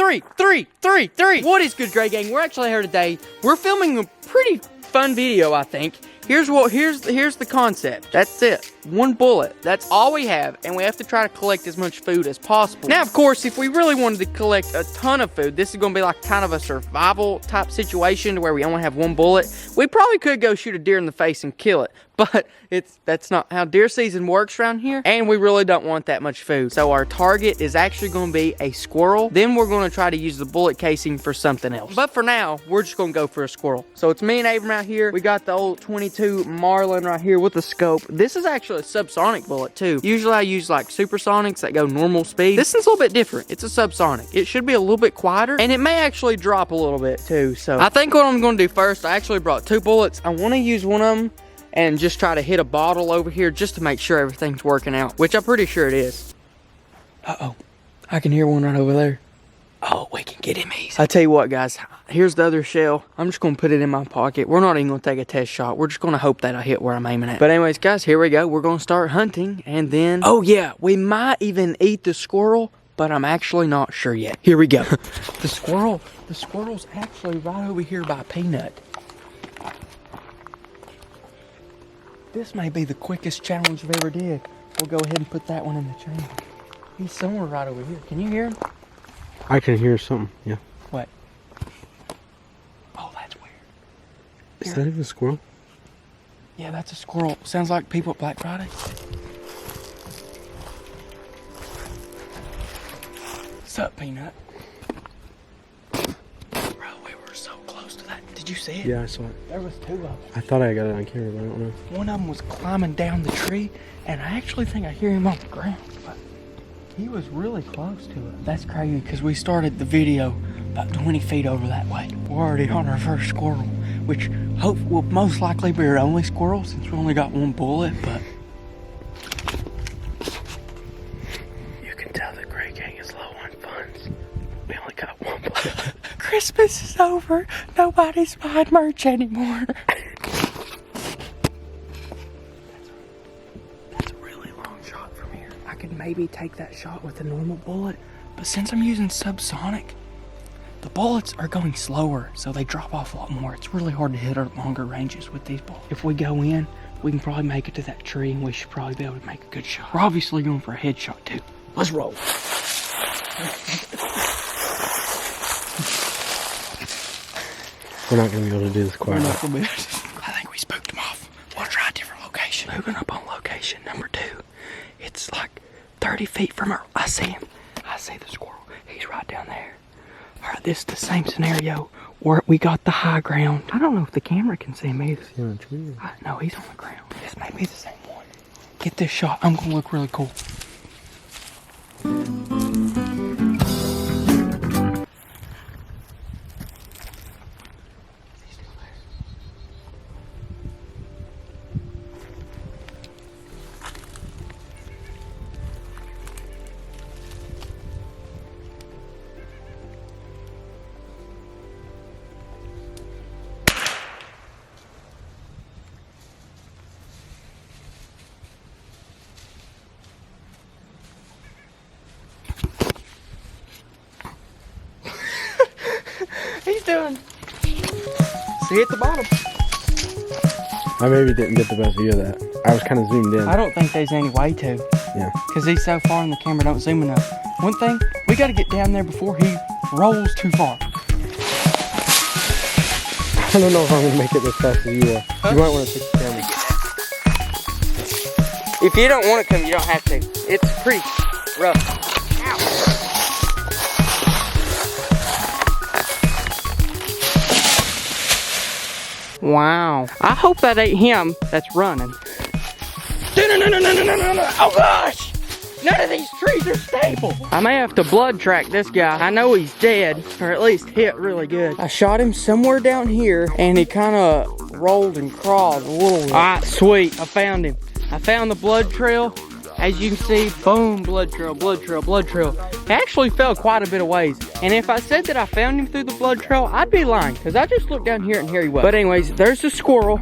3. What is good, Gray Gang? We're actually here today. We're filming a pretty fun video, I think. Here's the concept. That's it. One bullet. That's all we have, and we have to try to collect as much food as possible. Now, of course, if we really wanted to collect a ton of food, this is going to be like kind of a survival type situation where we only have one bullet. We probably could go shoot a deer in the face and kill it, but that's not how deer season works around here, and we really don't want that much food. So our target is actually going to be a squirrel. Then we're going to try to use the bullet casing for something else. But for now, we're just going to go for a squirrel. So it's me and Abram out here. We got the old 22 Marlin right here with the scope. This is actually a subsonic bullet too. Usually I use like supersonics that go normal speed. This one's a little bit different. It's a subsonic. It should be a little bit quieter, and it may actually drop a little bit too. So I think what I'm going to do first, I actually brought 2 bullets. I want to use one of them and just try to hit a bottle over here just to make sure everything's working out, which I'm pretty sure it is. Uh-oh, I can hear one right over there. Oh, we can get him easy. I tell you what, guys, here's the other shell. I'm just going to put it in my pocket. We're not even going to take a test shot. We're just going to hope that I hit where I'm aiming at. But anyways, guys, here we go. We're going to start hunting, and then, oh yeah, we might even eat the squirrel, but I'm actually not sure yet. Here we go. The squirrel's actually right over here by Peanut. This may be the quickest challenge we've ever did. We'll go ahead and put that one in the chamber. He's somewhere right over here. Can you hear him? I can hear something, yeah. What? Oh, that's weird. Is that even a squirrel? Yeah, that's a squirrel. Sounds like people at Black Friday. What's up, Peanut? Bro, we were so close to that. Did you see it? Yeah, I saw it. There was 2 of them. I thought I got it on camera, but I don't know. One of them was climbing down the tree, and I actually think I hear him on the ground. But he was really close to it. That's crazy, because we started the video about 20 feet over that way. We're already on our first squirrel, which will most likely be our only squirrel since we only got 1 bullet, but You can tell the Gray Gang is low on funds. We only got 1 bullet. Christmas is over. Nobody's buying merch anymore. That's a really long shot from here. I could maybe take that shot with a normal bullet, but since I'm using subsonic, the bullets are going slower, so they drop off a lot more. It's really hard to hit at longer ranges with these bullets. If we go in, we can probably make it to that tree, and we should probably be able to make a good shot. We're obviously going for a headshot too. Let's roll. We're not going to be able to do this quite well. I think we spooked him off. We'll try a different location. Moving up on location number 2. It's like 30 feet from her. I see him. I see the squirrel. He's right down there. Alright, this is the same scenario where we got the high ground. I don't know if the camera can see him either. No, he's on the ground. This may be the same one. Get this shot. I'm going to look really cool. He's doing. See at the bottom. I maybe didn't get the best view of that. I was kind of zoomed in. I don't think there's any way to. Yeah. Because he's so far and the camera don't zoom enough. One thing, we got to get down there before he rolls too far. I don't know if I'm going to make it as fast as you are. Huh? You might want to take the camera. If you don't want to come, you don't have to. It's pretty rough. Ow. Wow. I hope that ain't him that's running. No. Oh gosh! None of these trees are stable. I may have to blood track this guy. I know he's dead, or at least hit really good. I shot him somewhere down here, and he kind of rolled and crawled a little bit. All right, sweet. I found him. I found the blood trail. As you can see, boom, blood trail, blood trail, blood trail. It actually fell quite a bit of ways. And if I said that I found him through the blood trail, I'd be lying, because I just looked down here and here he was. But anyways, there's the squirrel.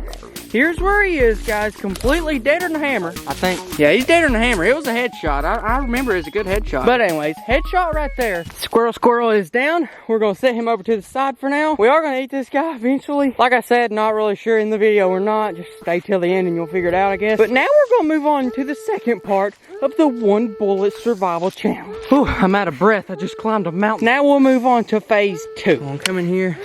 Here's where he is, guys. Completely deader than a hammer, I think. Yeah, he's deader than a hammer. It was a headshot. I remember it was a good headshot. But anyways, headshot right there. Squirrel is down. We're gonna set him over to the side for now. We are gonna eat this guy eventually. Like I said, not really sure in the video or not. Just stay till the end and you'll figure it out, I guess. But now we're gonna move on to the second part of the 1 bullet survival challenge. Whew, I'm out of breath. I just climbed a mountain. Now we'll move on to phase 2. I'm gonna come in here,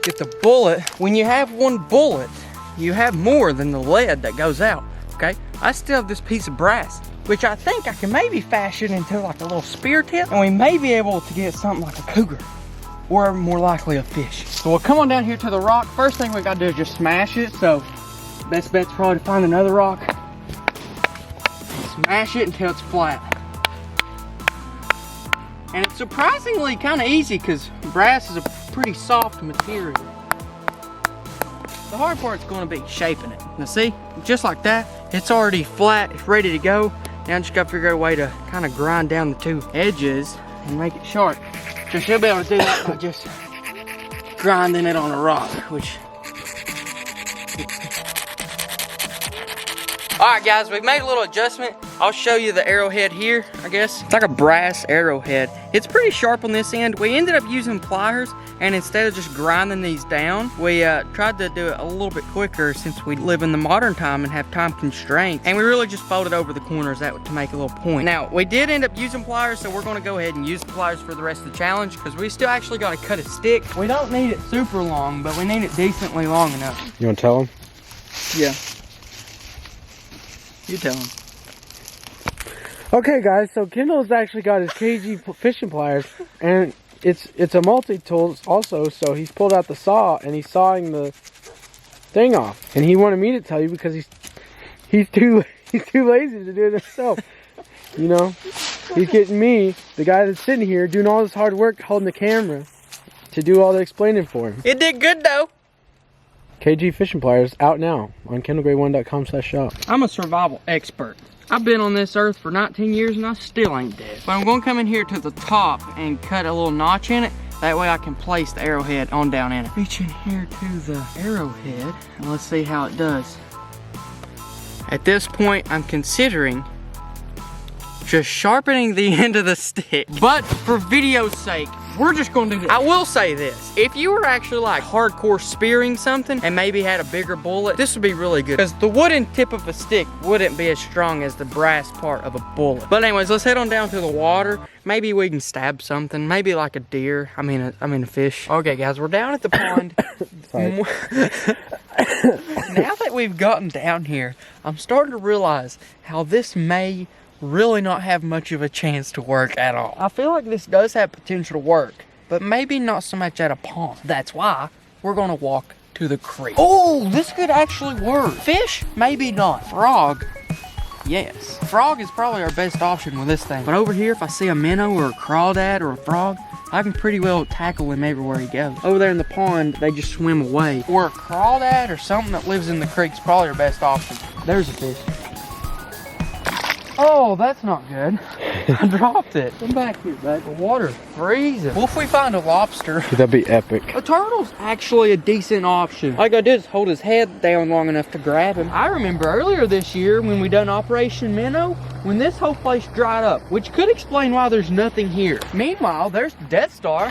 get the bullet. When you have 1 bullet, you have more than the lead that goes out, okay? I still have this piece of brass, which I think I can maybe fashion into like a little spear tip, and we may be able to get something like a cougar, or more likely a fish. So we'll come on down here to the rock. First thing we gotta do is just smash it, so best bet's probably to find another rock. Smash it until it's flat. And it's surprisingly kind of easy because brass is a pretty soft material. The hard part's going to be shaping it. Now see, just like that, it's already flat, it's ready to go. Now I just got to figure out a way to kind of grind down the 2 edges and make it sharp. So she'll be able to do that by just grinding it on a rock, which... Alright guys, we've made a little adjustment. I'll show you the arrowhead here, I guess. It's like a brass arrowhead. It's pretty sharp on this end. We ended up using pliers, and instead of just grinding these down, we tried to do it a little bit quicker since we live in the modern time and have time constraints. And we really just folded over the corners to make a little point. Now, we did end up using pliers, so we're gonna go ahead and use the pliers for the rest of the challenge because we still actually gotta cut a stick. We don't need it super long, but we need it decently long enough. You wanna tell him? Yeah. You tell him. Okay guys, so Kendall's actually got his KG fishing pliers, and it's a multi-tool also, so he's pulled out the saw and he's sawing the thing off. And he wanted me to tell you because he's too lazy to do it himself. You know? He's getting me, the guy that's sitting here doing all this hard work holding the camera, to do all the explaining for him. It did good though. KG fishing pliers out now on kendallgray1.com/shop. I'm a survival expert. I've been on this earth for 19 years and I still ain't dead. But I'm gonna come in here to the top and cut a little notch in it. That way I can place the arrowhead on down in it. Reach in here to the arrowhead and let's see how it does. At this point, I'm considering just sharpening the end of the stick. But for video's sake, we're just gonna do this. I will say this, if you were actually like hardcore spearing something and maybe had a bigger bullet, this would be really good because the wooden tip of a stick wouldn't be as strong as the brass part of a bullet. But anyways, let's head on down to the water. Maybe we can stab something, maybe like a deer. I mean a fish. Okay guys, we're down at the pond. Now that we've gotten down here, I'm starting to realize how this may really not have much of a chance to work at all. I feel like this does have potential to work, but maybe not so much at a pond. That's why we're gonna walk to the creek. Oh, this could actually work. Fish, maybe not. Frog, yes. Frog is probably our best option with this thing. But over here, if I see a minnow or a crawdad or a frog, I can pretty well tackle him everywhere he goes. Over there in the pond, they just swim away. Or a crawdad or something that lives in the creek is probably our best option. There's a fish. Oh, that's not good. I dropped it. Come back here, bud. The water's freezing. Well, if we find a lobster... That'd be epic. A turtle's actually a decent option. All I gotta do is hold his head down long enough to grab him. I remember earlier this year when we done Operation Minnow, when this whole place dried up, which could explain why there's nothing here. Meanwhile, there's the Death Star.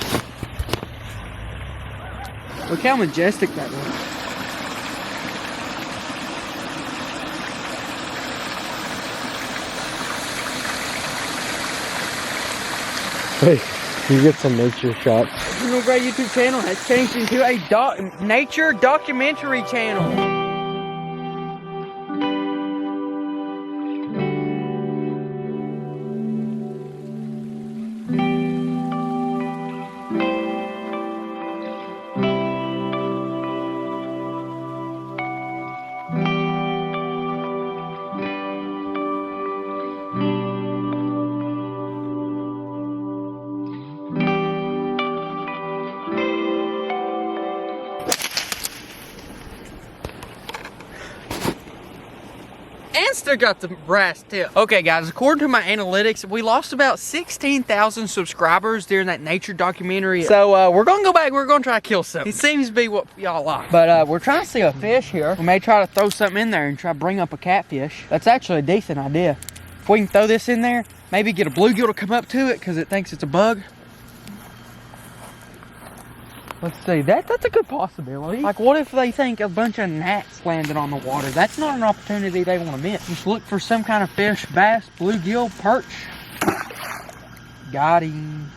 Look how majestic that was. Wait, you get some nature shots. The Kendall Gray YouTube channel has changed into a nature documentary channel. and still got the brass tip. Okay guys, according to my analytics, we lost about 16,000 subscribers during that nature documentary. So we're gonna go back, we're gonna try to kill something. It seems to be what y'all like. But we're trying to see a fish here. We may try to throw something in there and try to bring up a catfish. That's actually a decent idea. If we can throw this in there, maybe get a bluegill to come up to it because it thinks it's a bug. Let's see, that's a good possibility. Like, what if they think a bunch of gnats landed on the water? That's not an opportunity they want to miss. Just look for some kind of fish, bass, bluegill, perch. Got him.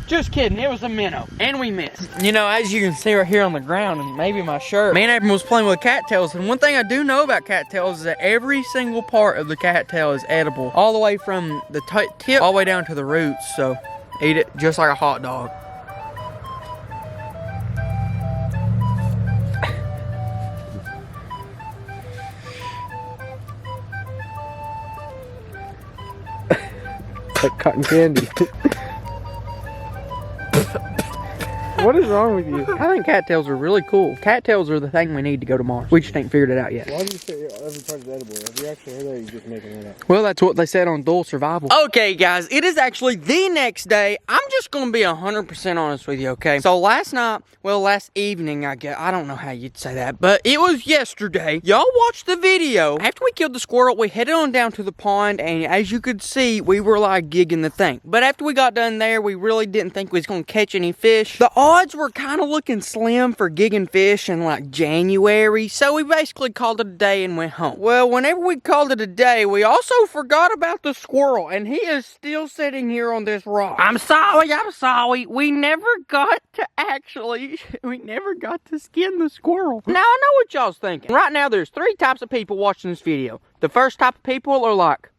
Just kidding, it was a minnow, and we missed. You know, as you can see right here on the ground, and maybe my shirt, man, Abram was playing with cattails, and one thing I do know about cattails is that every single part of the cattail is edible. All the way from the tip, all the way down to the roots, so eat it just like a hot dog. Like cotton candy. What is wrong with you? I think cattails are really cool. Cattails are the thing we need to go to Mars. We just ain't figured it out yet. Why do you say every part is edible? Have you actually heard that, or are you just making it up? Well, that's what they said on Dual Survival. Okay, guys, it is actually the next day. I'm just going to be 100% honest with you, okay? So last night, well, last evening, I guess. I don't know how you'd say that, but it was yesterday. Y'all watched the video. After we killed the squirrel, we headed on down to the pond, and as you could see, we were like gigging the thing. But after we got done there, we really didn't think we was going to catch any fish. The odds were kind of looking slim for gigging fish in like January, so we basically called it a day and went home. Well, whenever we called it a day, we also forgot about the squirrel, and he is still sitting here on this rock. I'm sorry, we never got to skin the squirrel. Now, I know what y'all's thinking. Right now, there's 3 types of people watching this video. The first type of people are like,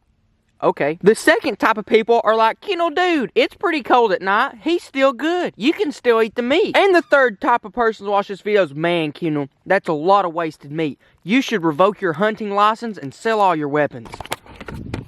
okay. The second type of people are like, you know, dude, it's pretty cold at night. He's still good. You can still eat the meat. And the third type of person to watch this video is, man, Kendall, that's a lot of wasted meat. You should revoke your hunting license and sell all your weapons.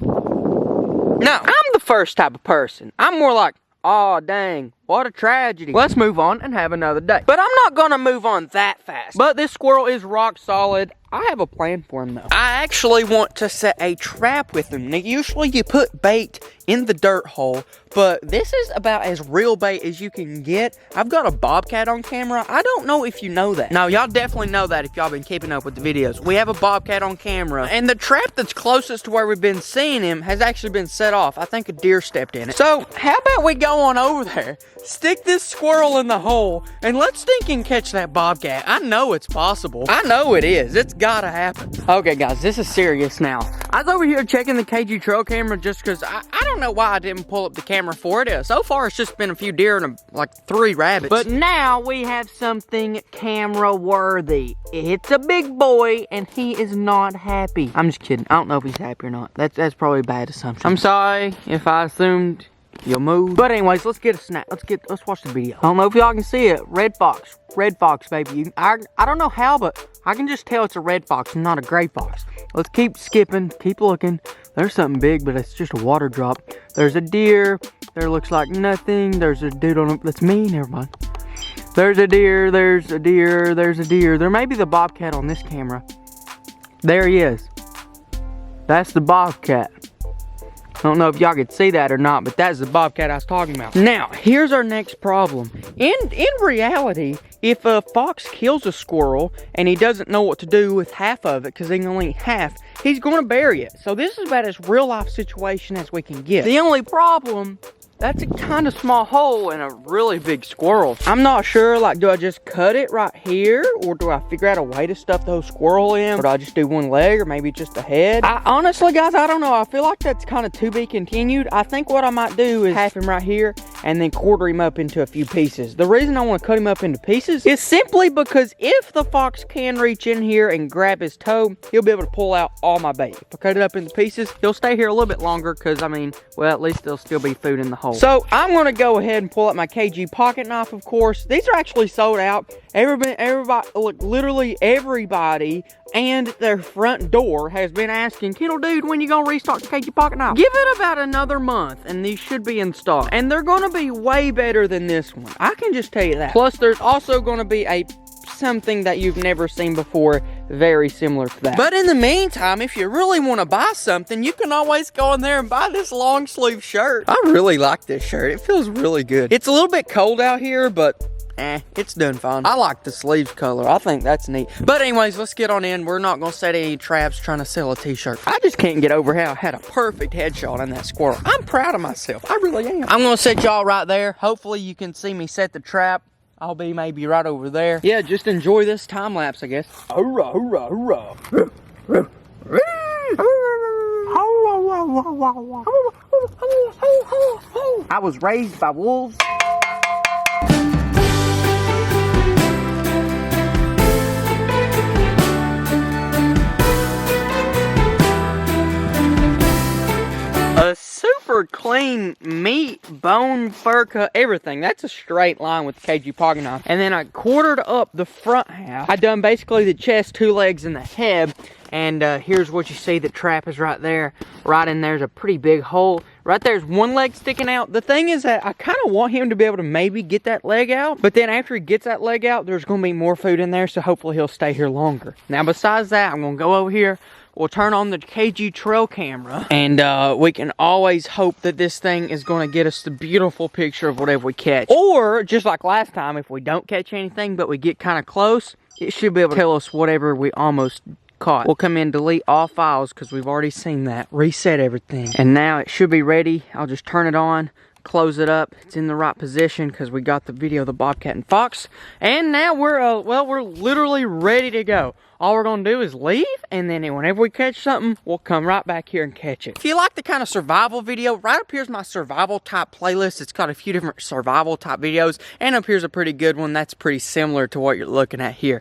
No, I'm the first type of person. I'm more like, aw, dang, what a tragedy. Let's move on and have another day. But I'm not gonna move on that fast. But this squirrel is rock solid. I have a plan for him though. I actually want to set a trap with him. Now, usually you put bait in the dirt hole, but this is about as real bait as you can get. I've got a bobcat on camera. I don't know if you know that. Now, y'all definitely know that if y'all been keeping up with the videos. We have a bobcat on camera, and the trap that's closest to where we've been seeing him has actually been set off. I think a deer stepped in it. So, how about we go on over there, stick this squirrel in the hole, and let's think and catch that bobcat. I know it's possible. I know it is. It's gotta happen. Okay, guys, this is serious now. I was over here checking the KG trail camera just because I don't know why I didn't pull up the camera for it. So far, it's just been a few deer and like 3 rabbits. But now we have something camera worthy. It's a big boy, and he is not happy. I'm just kidding. I don't know if he's happy or not. That's probably a bad assumption. I'm sorry if I assumed you'll move. But anyways, let's get a snack. Let's watch the video. I don't know if y'all can see it. Red fox, baby. I don't know how, but I can just tell it's a red fox and not a gray fox. Let's keep skipping, keep looking. There's something big, but it's just a water drop. There's a deer. There looks like nothing. There's a dude on it. That's me. Never mind. There's a deer. There's a deer. There's a deer. There may be the bobcat on this camera. There he is. That's the bobcat. I don't know if y'all could see that or not, but that's the bobcat I was talking about. Now, here's our next problem. In reality, if a fox kills a squirrel and he doesn't know what to do with half of it because he can only eat half, he's going to bury it. So this is about as real life situation as we can get. The only problem, that's a kind of small hole in a really big squirrel. I'm not sure, like, do I just cut it right here? Or do I figure out a way to stuff the whole squirrel in? Or do I just do one leg or maybe just a head? Honestly, guys, I don't know. I feel like that's kind of to be continued. I think what I might do is half him right here and then quarter him up into a few pieces. The reason I want to cut him up into pieces is simply because if the fox can reach in here and grab his toe, he'll be able to pull out all my bait. If I cut it up into pieces, he'll stay here a little bit longer because, I mean, well, at least there'll still be food in the hole. So I'm going to go ahead and pull out my KG pocket knife, of course. These are actually sold out. Everybody, look, literally everybody and their front door has been asking, Kendall, dude, when you going to restock the KG pocket knife? Give it about another month and these should be in stock. And they're going to be way better than this one. I can just tell you that. Plus, there's also going to be something that you've never seen before. very similar to that. But in the meantime, if you really want to buy something, you can always go in there and buy this long sleeve shirt. I really like this shirt. It feels really good. It's a little bit cold out here, but it's done fine. I like the sleeves color. I think that's neat. But anyways, let's get on in. We're not gonna set any traps trying to sell a t-shirt. I just can't get over how I had a perfect headshot on that squirrel. I'm proud of myself. I really am. I'm gonna set y'all right there. Hopefully you can see me set the trap. I'll be maybe right over there. Yeah, just enjoy this time lapse, I guess. Hoorah, hoorah, hoorah. I was raised by wolves. A super clean meat, bone, fur cut, everything. That's a straight line with the KG pocket knife. And then I quartered up the front half. I done basically the chest, 2 legs, and the head. And here's what you see. The trap is right there. Right in there's a pretty big hole. Right there's 1 leg sticking out. The thing is that I kind of want him to be able to maybe get that leg out. But then after he gets that leg out, there's going to be more food in there. So hopefully he'll stay here longer. Now besides that, I'm going to go over here. We'll turn on the KG trail camera, and we can always hope that this thing is going to get us the beautiful picture of whatever we catch. Or, just like last time, if we don't catch anything, but we get kind of close, it should be able to tell us whatever we almost caught. We'll come in, delete all files, because we've already seen that. Reset everything. And now it should be ready. I'll just turn it on, close it up. It's in the right position, because we got the video of the bobcat and fox. And now we're, we're literally ready to go. All we're going to do is leave, and then whenever we catch something, we'll come right back here and catch it. If you like the kind of survival video, right up here's my survival type playlist. It's got a few different survival type videos, and up here's a pretty good one that's pretty similar to what you're looking at here.